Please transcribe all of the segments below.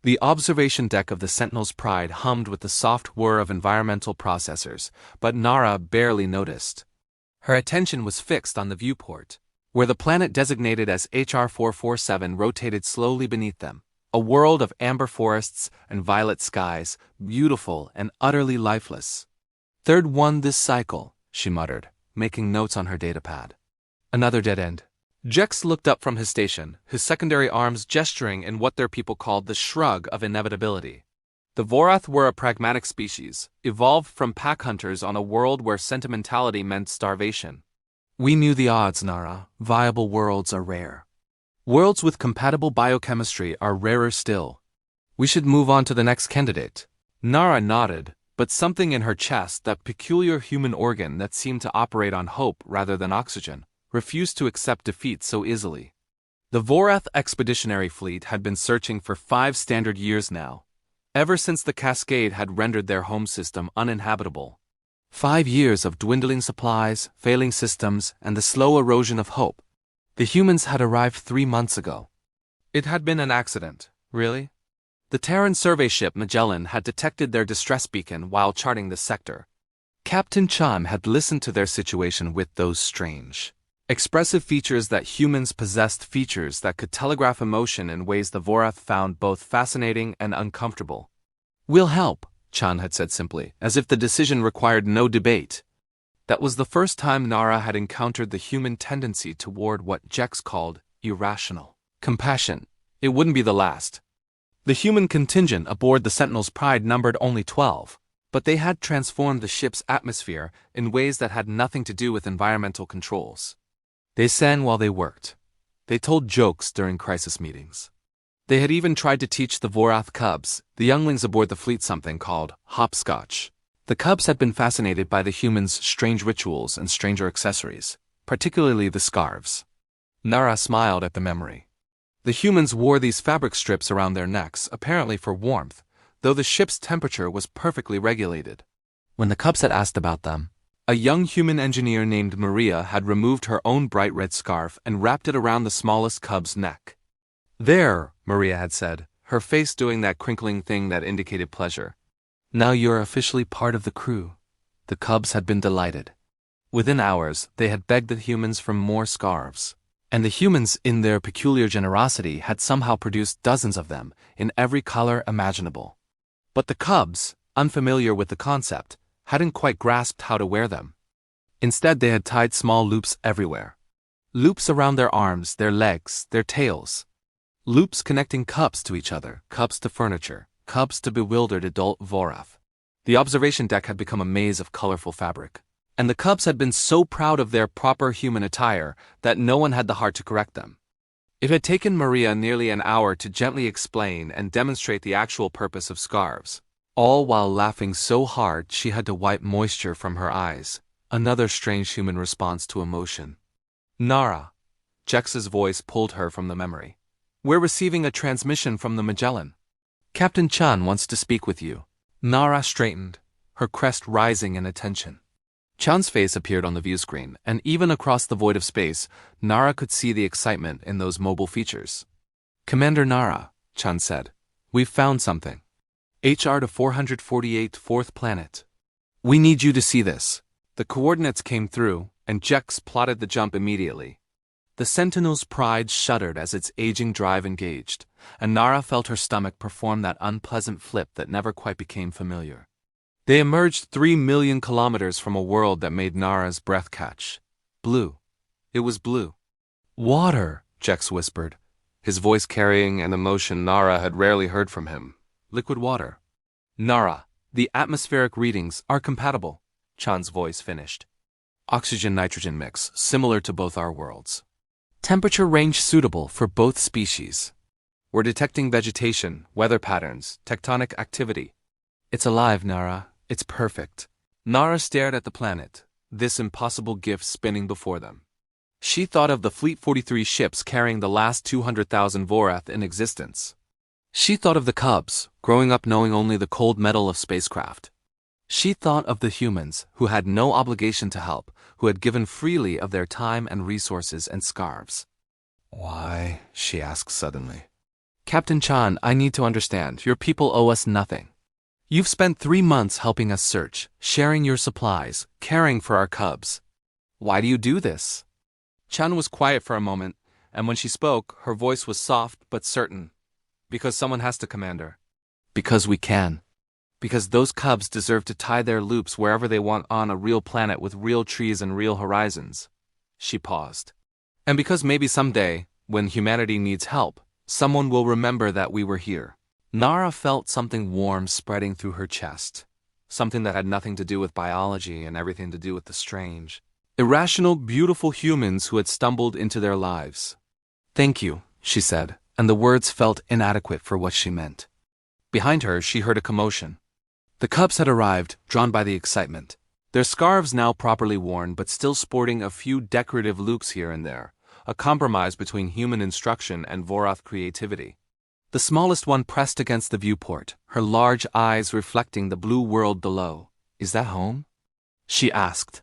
The observation deck of the Sentinel's Pride hummed with the soft whir of environmental processors, but Nara barely noticed. Her attention was fixed on the viewport, where the planet designated as HR-447 rotated slowly beneath them, a world of amber forests and violet skies, beautiful and utterly lifeless. "Third one this cycle," she muttered, making notes on her datapad. Another dead end. Jex looked up from his station, his secondary arms gesturing in what their people called the shrug of inevitability. The Vorath were a pragmatic species, evolved from pack hunters on a world where sentimentality meant starvation. "We knew the odds, Nara. Viable worlds are rare. Worlds with compatible biochemistry are rarer still. We should move on to the next candidate." Nara nodded, but something in her chest, that peculiar human organ that seemed to operate on hope rather than oxygen, refused to accept defeat so easily. The Vorath Expeditionary Fleet had been searching for 5 standard years now, ever since the Cascade had rendered their home system uninhabitable. 5 years of dwindling supplies, failing systems, and the slow erosion of hope. The humans had arrived 3 months ago. It had been an accident, really? The Terran survey ship Magellan had detected their distress beacon while charting the sector. Captain Chan had listened to their situation with those strange, expressive features that humans possessed, features that could telegraph emotion in ways the Vorath found both fascinating and uncomfortable. "We'll help," Chan had said simply, as if the decision required no debate. That was the first time Nara had encountered the human tendency toward what Jex called irrational compassion. It wouldn't be the last. The human contingent aboard the Sentinel's Pride numbered only 12, but they had transformed the ship's atmosphere in ways that had nothing to do with environmental controls. They sang while they worked. They told jokes during crisis meetings. They had even tried to teach the Vorath cubs, the younglings aboard the fleet, something called hopscotch. The cubs had been fascinated by the humans' strange rituals and stranger accessories, particularly the scarves. Nara smiled at the memory. The humans wore these fabric strips around their necks, apparently for warmth, though the ship's temperature was perfectly regulated. When the cubs had asked about them, a young human engineer named Maria had removed her own bright red scarf and wrapped it around the smallest cub's neck. "There," Maria had said, her face doing that crinkling thing that indicated pleasure. "Now you're officially part of the crew." The cubs had been delighted. Within hours, they had begged the humans for more scarves, and the humans, in their peculiar generosity, had somehow produced dozens of them, in every color imaginable. But the cubs, unfamiliar with the concept, hadn't quite grasped how to wear them. Instead, they had tied small loops everywhere. Loops around their arms, their legs, their tails. Loops connecting cups to each other, cups to furniture, cups to bewildered adult Vorath. The observation deck had become a maze of colorful fabric, and the cubs had been so proud of their proper human attire that no one had the heart to correct them. It had taken Maria nearly an hour to gently explain and demonstrate the actual purpose of scarves, all while laughing so hard she had to wipe moisture from her eyes, another strange human response to emotion. "Nara," Jex's voice pulled her from the memory. "We're receiving a transmission from the Magellan. Captain Chan wants to speak with you." Nara straightened, her crest rising in attention. Chan's face appeared on the view screen, and even across the void of space, Nara could see the excitement in those mobile features. "Commander Nara," Chan said, "we've found something. HR to 448 4th planet. We need you to see this." The coordinates came through, and Jex plotted the jump immediately. The Sentinel's Pride shuddered as its aging drive engaged, and Nara felt her stomach perform that unpleasant flip that never quite became familiar. They emerged 3 million kilometers from a world that made Nara's breath catch. Blue. It was blue. "Water," Jex whispered, his voice carrying an emotion Nara had rarely heard from him. "Liquid water." "Nara, the atmospheric readings are compatible," Chan's voice finished. "Oxygen-nitrogen mix, similar to both our worlds. Temperature range suitable for both species. We're detecting vegetation, weather patterns, tectonic activity. It's alive, Nara. It's perfect." Nara stared at the planet, this impossible gift spinning before them. She thought of the Fleet 43 ships carrying the last 200,000 Vorath in existence. She thought of the cubs, growing up knowing only the cold metal of spacecraft. She thought of the humans, who had no obligation to help, who had given freely of their time and resources and scarves. "Why?" she asked suddenly. Captain Chan, I need to understand, your people owe us nothing. You've spent 3 months helping us search, sharing your supplies, caring for our cubs. Why do you do this? Chan was quiet for a moment, and when she spoke, her voice was soft but certain. Because someone has to, Commander. Because we can. Because those cubs deserve to tie their loops wherever they want on a real planet with real trees and real horizons. She paused. And because maybe someday, when humanity needs help, someone will remember that we were here. Nara felt something warm spreading through her chest. Something that had nothing to do with biology and everything to do with the strange, irrational, beautiful humans who had stumbled into their lives. Thank you, she said, and the words felt inadequate for what she meant. Behind her, she heard a commotion. The cubs had arrived, drawn by the excitement. Their scarves now properly worn but still sporting a few decorative loops here and there, a compromise between human instruction and Vorath creativity. The smallest one pressed against the viewport, her large eyes reflecting the blue world below. Is that home? She asked.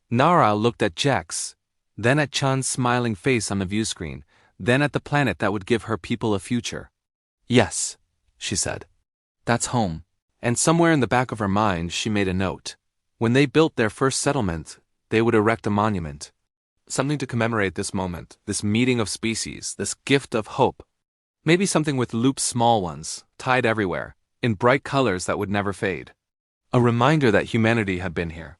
Nara looked at Jex, then at Chan's smiling face on the view screen, then at the planet that would give her people a future. Yes, she said. That's home. And somewhere in the back of her mind she made a note. When they built their first settlement, they would erect a monument. Something to commemorate this moment, this meeting of species, this gift of hope. Maybe something with loops, small ones, tied everywhere, in bright colors that would never fade. A reminder that humanity had been here.